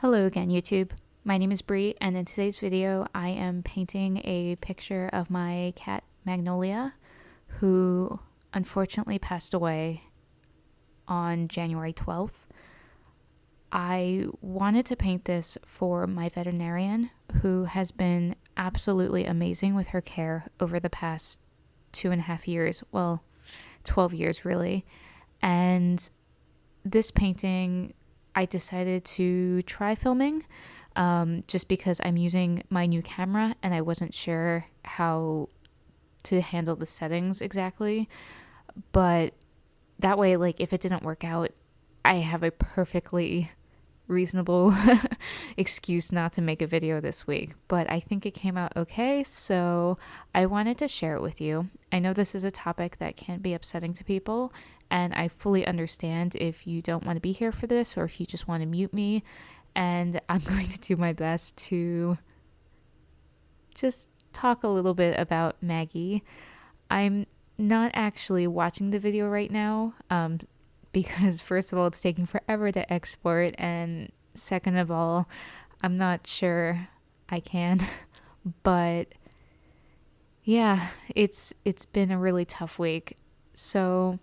Hello again, YouTube. My name is Bree, and in today's video, I am painting a picture of my cat Magnolia, who unfortunately passed away on January 12th. I wanted to paint this for my veterinarian, who has been absolutely amazing with her care over the past 2.5 years. Well, 12 years really. And this painting, I decided to try filming just because I'm using my new camera and I wasn't sure how to handle the settings exactly. But that way, like, if it didn't work out, I have a perfectly reasonable excuse not to make a video this week. But I think it came out okay, so I wanted to share it with you. I know this is a topic that can be upsetting to people, and I fully understand if you don't want to be here for this or if you just want to mute me. And I'm going to do my best to just talk a little bit about Maggie. I'm not actually watching the video right now because first of all, it's taking forever to export, and second of all, I'm not sure I can. But yeah, it's been a really tough week. So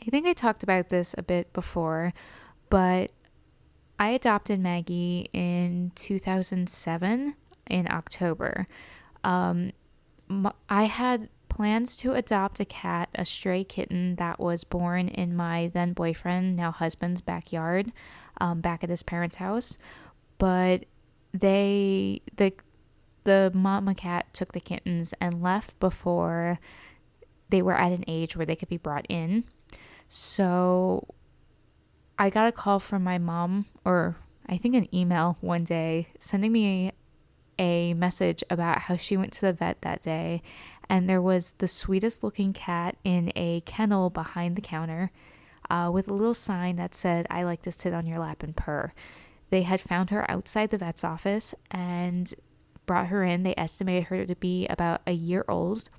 I think I talked about this a bit before, but I adopted Maggie in 2007 in October. I had plans to adopt a cat, a stray kitten that was born in my then boyfriend, now husband's backyard, back at his parents' house. But the mama cat took the kittens and left before they were at an age where they could be brought in. So I got a call from my mom, or I think an email one day, sending me a message about how she went to the vet that day, and there was the sweetest looking cat in a kennel behind the counter with a little sign that said, "I like to sit on your lap and purr." They had found her outside the vet's office and brought her in. They estimated her to be about a year old,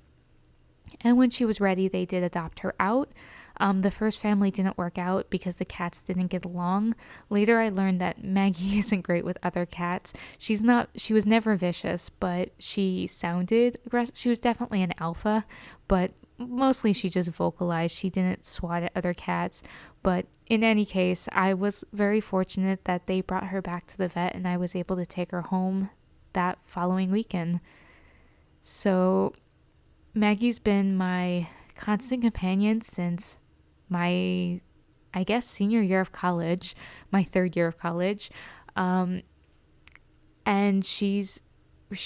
and when she was ready, they did adopt her out. The first family didn't work out because the cats didn't get along. Later, I learned that Maggie isn't great with other cats. She was never vicious, but she sounded aggressive. She was definitely an alpha, but mostly she just vocalized. She didn't swat at other cats. But in any case, I was very fortunate that they brought her back to the vet and I was able to take her home that following weekend. So Maggie's been my constant companion since my, I guess, senior year of college, my third year of college. And she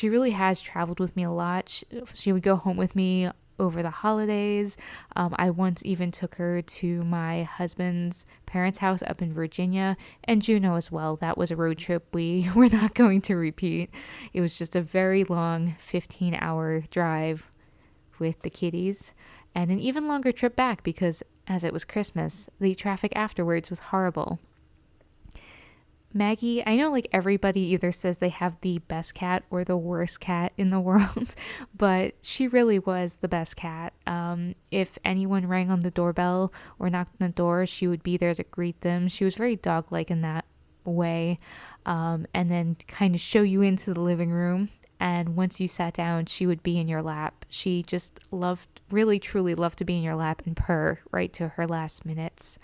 really has traveled with me a lot. She would go home with me over the holidays. I once even took her to my husband's parents' house up in Virginia, and Juneau as well. That was a road trip we were not going to repeat. It was just a very long 15-hour drive with the kitties, and an even longer trip back because as it was Christmas, the traffic afterwards was horrible. Maggie, I know like everybody either says they have the best cat or the worst cat in the world, but she really was the best cat. If anyone rang on the doorbell or knocked on the door, she would be there to greet them. She was very dog-like in that way, and then kind of show you into the living room. And once you sat down, she would be in your lap. She just really truly loved to be in your lap and purr right to her last minutes.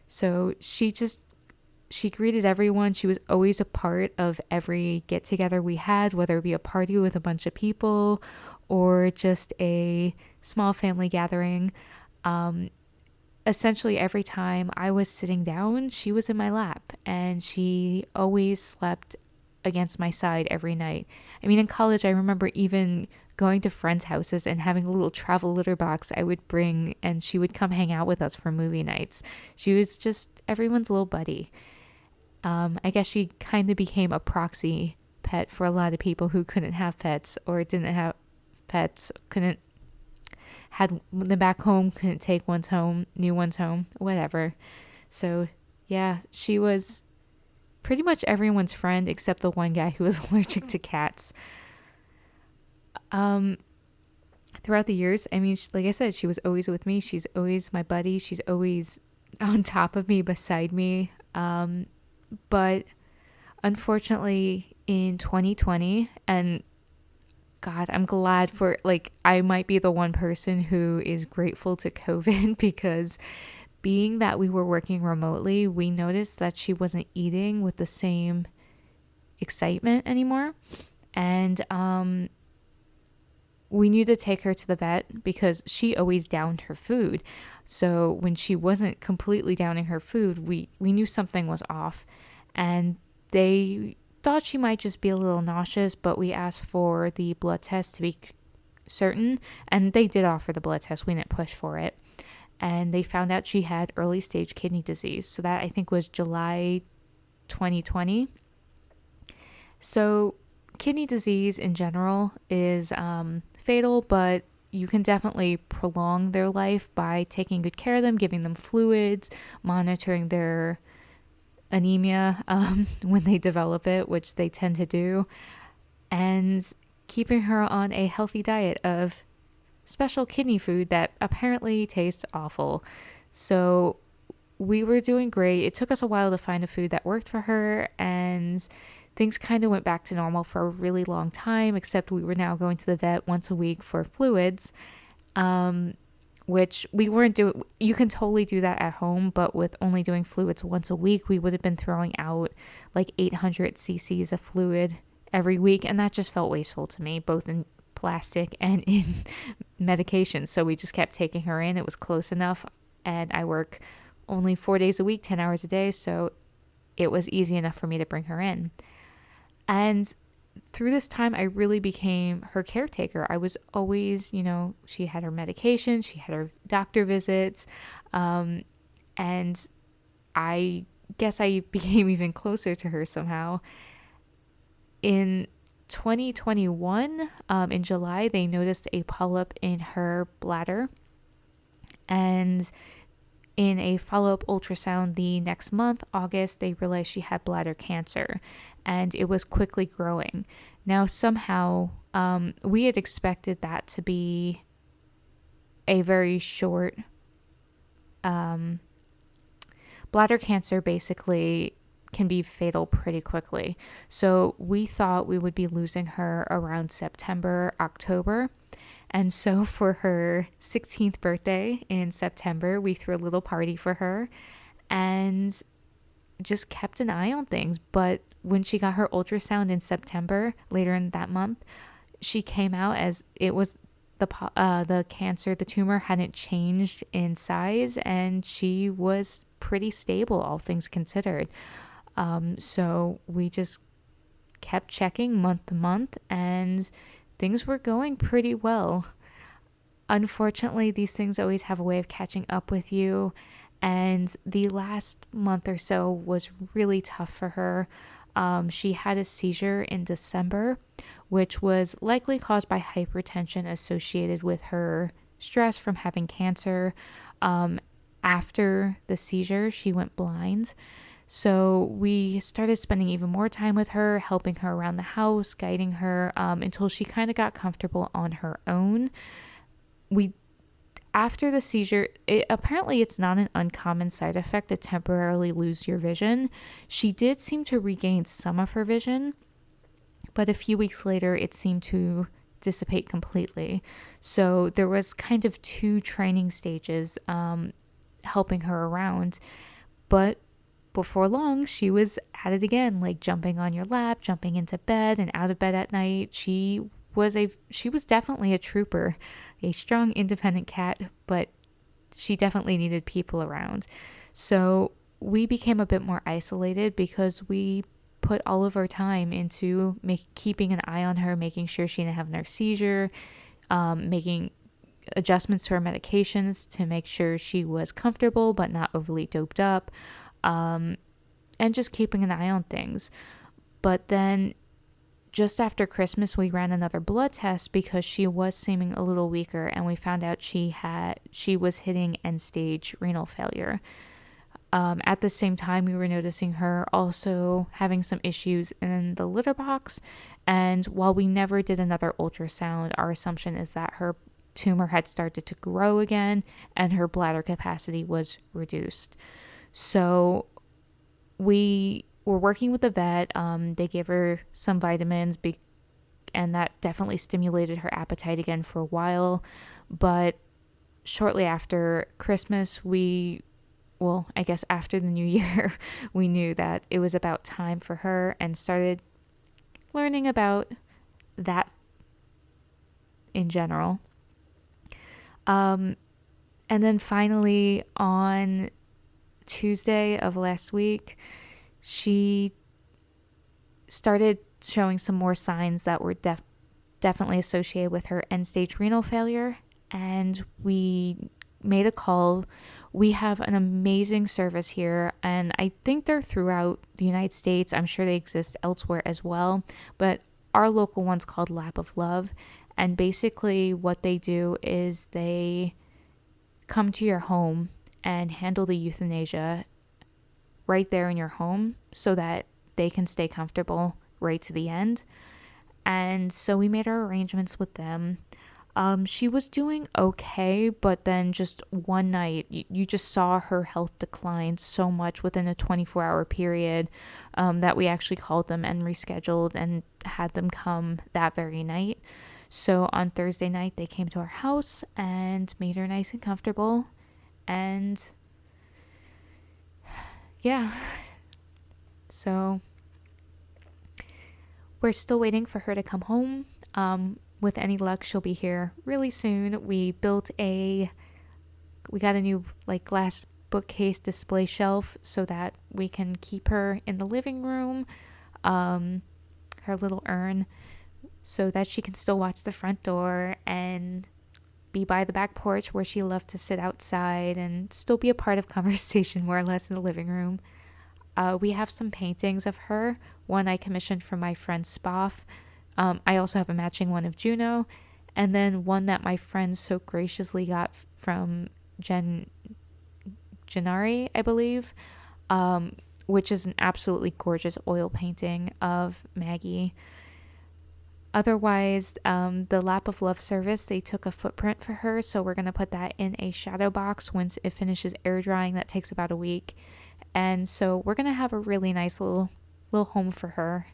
So she greeted everyone. She was always a part of every get together we had, whether it be a party with a bunch of people or just a small family gathering. Essentially every time I was sitting down, she was in my lap, and she always slept against my side every night. I mean, in college, I remember even going to friends' houses and having a little travel litter box I would bring, and she would come hang out with us for movie nights. She was just everyone's little buddy. I guess she kind of became a proxy pet for a lot of people who couldn't have pets or didn't have pets, had them back home, couldn't take new ones home, whatever. So yeah, she was pretty much everyone's friend except the one guy who was allergic to cats. Throughout the years, I mean, like I said, she was always with me. She's always my buddy. She's always on top of me, beside me. But unfortunately in 2020, and God, I'm glad for, like, I might be the one person who is grateful to COVID because being that we were working remotely, we noticed that she wasn't eating with the same excitement anymore. And we knew to take her to the vet because she always downed her food. So when she wasn't completely downing her food, we knew something was off. And they thought she might just be a little nauseous, but we asked for the blood test to be certain. And they did offer the blood test. We didn't push for it. And they found out she had early stage kidney disease. So that, I think, was July 2020. So kidney disease in general is fatal, but you can definitely prolong their life by taking good care of them, giving them fluids, monitoring their anemia when they develop it, which they tend to do, and keeping her on a healthy diet of special kidney food that apparently tastes awful. So we were doing great. It took us a while to find a food that worked for her, and things kind of went back to normal for a really long time, except we were now going to the vet once a week for fluids, which we weren't doing. You can totally do that at home, but with only doing fluids once a week, we would have been throwing out like 800 cc's of fluid every week, and that just felt wasteful to me, both in plastic and in medication. So we just kept taking her in. It was close enough, and I work only 4 days a week, 10 hours a day, so it was easy enough for me to bring her in. And through this time, I really became her caretaker. I was always, she had her medication, she had her doctor visits, and I guess I became even closer to her somehow. In 2021, in July, they noticed a polyp in her bladder, and in a follow-up ultrasound the next month, August, they realized she had bladder cancer, and it was quickly growing. Now, somehow, we had expected that to be a very short, bladder cancer basically can be fatal pretty quickly. So we thought we would be losing her around September, October. And so for her 16th birthday in September, we threw a little party for her and just kept an eye on things. But when she got her ultrasound in September, later in that month, she came out as it was the cancer, the tumor hadn't changed in size, and she was pretty stable, all things considered. So we just kept checking month to month, and things were going pretty well. Unfortunately, these things always have a way of catching up with you, and the last month or so was really tough for her. She had a seizure in December, which was likely caused by hypertension associated with her stress from having cancer. After the seizure, she went blind. So we started spending even more time with her, helping her around the house, guiding her until she kind of got comfortable on her own. After the seizure, apparently it's not an uncommon side effect to temporarily lose your vision. She did seem to regain some of her vision, but a few weeks later it seemed to dissipate completely. So there was kind of 2 training stages helping her around, but before long, she was at it again, like jumping on your lap, jumping into bed and out of bed at night. She was definitely a trooper, a strong, independent cat, but she definitely needed people around. So we became a bit more isolated because we put all of our time into keeping an eye on her, making sure she didn't have another seizure, making adjustments to her medications to make sure she was comfortable but not overly doped up. And just keeping an eye on things. But then just after Christmas, we ran another blood test because she was seeming a little weaker, and we found out she was hitting end-stage renal failure. At the same time, we were noticing her also having some issues in the litter box, and while we never did another ultrasound, our assumption is that her tumor had started to grow again and her bladder capacity was reduced. So we we're working with the vet. They gave her some vitamins, and that definitely stimulated her appetite again for a while. But shortly after Christmas, I guess after the new year, we knew that it was about time for her and started learning about that in general. And then finally on Tuesday of last week, she started showing some more signs that were definitely associated with her end-stage renal failure, and we made a call. We have an amazing service here, and I think they're throughout the United States. I'm sure they exist elsewhere as well, but our local one's called Lap of Love, and basically what they do is they come to your home and handle the euthanasia right there in your home so that they can stay comfortable right to the end. And so we made our arrangements with them. She was doing okay, but then just one night, you just saw her health decline so much within a 24-hour period that we actually called them and rescheduled and had them come that very night. So on Thursday night, they came to our house and made her nice and comfortable. And yeah, so we're still waiting for her to come home. With any luck, she'll be here really soon. We got a new glass bookcase display shelf so that we can keep her in the living room, her little urn, so that she can still watch the front door and be by the back porch where she loved to sit outside and still be a part of conversation more or less in the living room. We have some paintings of her. One I commissioned from my friend Spoff. I also have a matching one of Juno, and then one that my friend so graciously got from Gennari, I believe, which is an absolutely gorgeous oil painting of Maggie. Otherwise, the Lap of Love service, they took a footprint for her, so we're going to put that in a shadow box once it finishes air drying. That takes about a week. And so we're going to have a really nice little home for her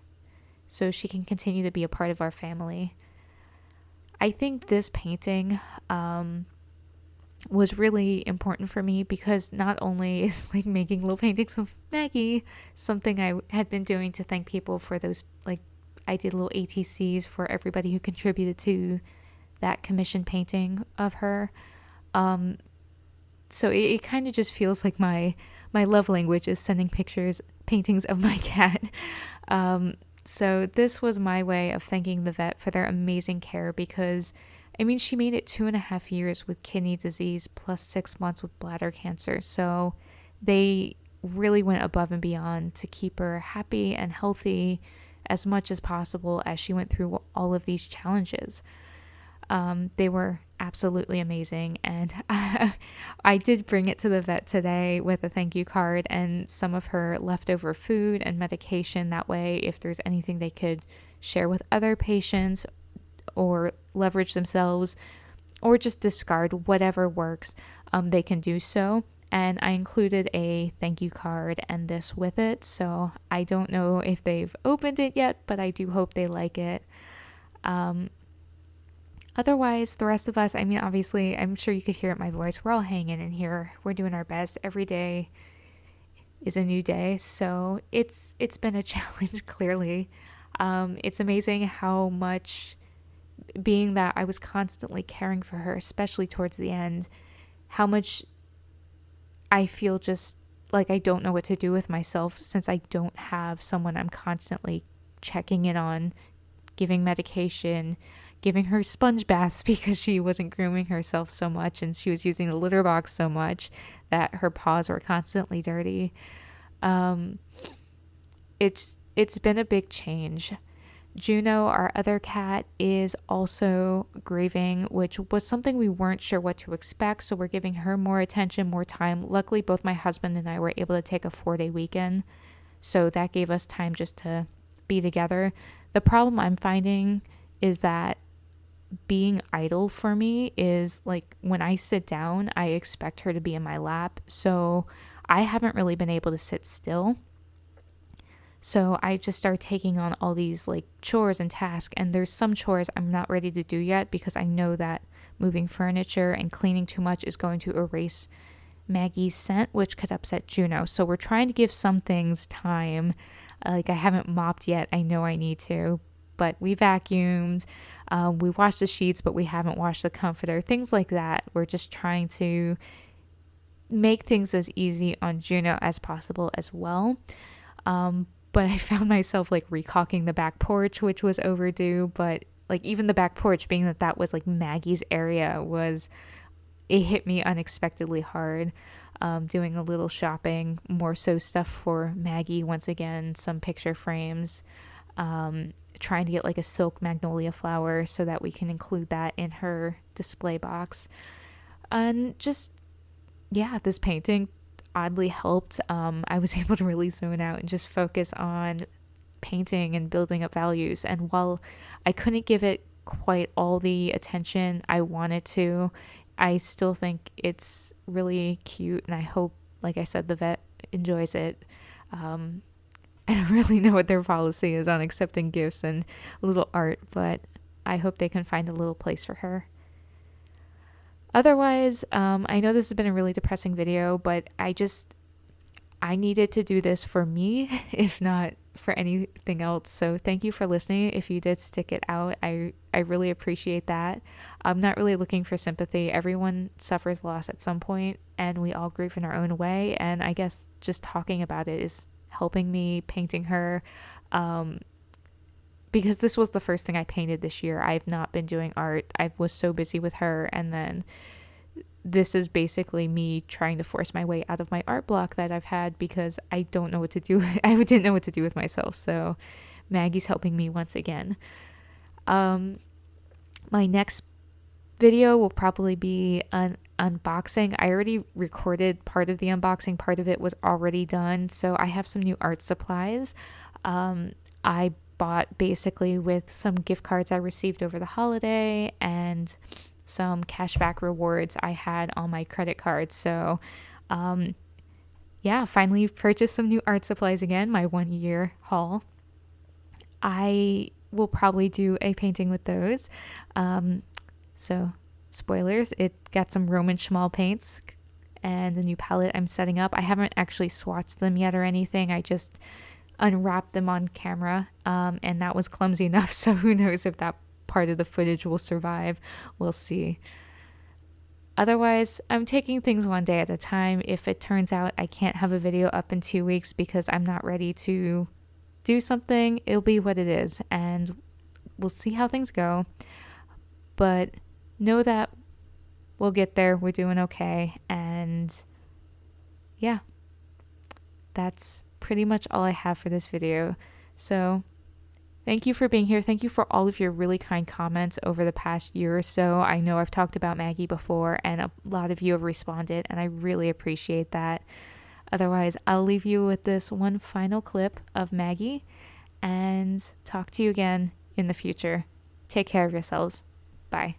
so she can continue to be a part of our family. I think this painting was really important for me because not only is making little paintings of Maggie something I had been doing to thank people for those, I did little ATCs for everybody who contributed to that commission painting of her. So it kind of just feels like my love language is sending paintings of my cat. So this was my way of thanking the vet for their amazing care because, she made it 2.5 years with kidney disease plus 6 months with bladder cancer. So they really went above and beyond to keep her happy and healthy as much as possible as she went through all of these challenges. They were absolutely amazing, and I did bring it to the vet today with a thank you card and some of her leftover food and medication. That way, if there's anything they could share with other patients or leverage themselves or just discard, whatever works, they can do so. And I included a thank you card and this with it, so I don't know if they've opened it yet, but I do hope they like it. Otherwise, the rest of us, obviously, I'm sure you could hear it in my voice. We're all hanging in here. We're doing our best. Every day is a new day. So it's been a challenge, clearly. It's amazing how much, being that I was constantly caring for her, especially towards the end, how much I feel just like I don't know what to do with myself since I don't have someone I'm constantly checking in on, giving medication, giving her sponge baths because she wasn't grooming herself so much and she was using the litter box so much that her paws were constantly dirty. It's been a big change. Juno, our other cat, is also grieving, which was something we weren't sure what to expect, so we're giving her more attention, more time. Luckily, both my husband and I were able to take a 4-day weekend, so that gave us time just to be together. The problem I'm finding is that being idle for me is when I sit down, I expect her to be in my lap, so I haven't really been able to sit still. So I just started taking on all these like chores and tasks, and there's some chores I'm not ready to do yet because I know that moving furniture and cleaning too much is going to erase Maggie's scent, which could upset Juno. So we're trying to give some things time. Like I haven't mopped yet. I know I need to, but we vacuumed. We washed the sheets, but we haven't washed the comforter. Things like that. We're just trying to make things as easy on Juno as possible as well. But I found myself like recaulking the back porch, which was overdue. But like even the back porch, being that that was like Maggie's area, it hit me unexpectedly hard. Doing a little shopping, more so stuff for Maggie once again, some picture frames, trying to get like a silk magnolia flower so that we can include that in her display box. And just, yeah, this painting oddly helped. I was able to really zone out and just focus on painting and building up values. And while I couldn't give it quite all the attention I wanted to, I still think it's really cute, and I hope, like I said, the vet enjoys it. I don't really know what their policy is on accepting gifts and little art, but I hope they can find a little place for her. Otherwise, I know this has been a really depressing video, but I needed to do this for me, if not for anything else. So thank you for listening. If you did stick it out, I really appreciate that. I'm not really looking for sympathy. Everyone suffers loss at some point, and we all grieve in our own way. And I guess just talking about it is helping me painting her, because this was the first thing I painted this year. I've not been doing art. I was so busy with her, and then this is basically me trying to force my way out of my art block that I've had because I don't know what to do. I didn't know what to do with myself. So Maggie's helping me once again. My next video will probably be an unboxing. I already recorded part of the unboxing. Part of it was already done. So I have some new art supplies. I bought basically with some gift cards I received over the holiday and some cashback rewards I had on my credit card. So finally purchased some new art supplies again, my 1 year haul. I will probably do a painting with those. So spoilers, it got some Roman Schmal paints and a new palette I'm setting up. I haven't actually swatched them yet or anything. I just unwrapped them on camera, and that was clumsy enough, so who knows if that part of the footage will survive. We'll see. Otherwise, I'm taking things one day at a time. If it turns out I can't have a video up in 2 weeks because I'm not ready to do something, it'll be what it is, and we'll see how things go. But know that we'll get there. We're doing okay. And yeah, that's pretty much all I have for this video. So thank you for being here. Thank you for all of your really kind comments over the past year or so. I know I've talked about Maggie before, and a lot of you have responded, and I really appreciate that. Otherwise, I'll leave you with this one final clip of Maggie and talk to you again in the future. Take care of yourselves. Bye.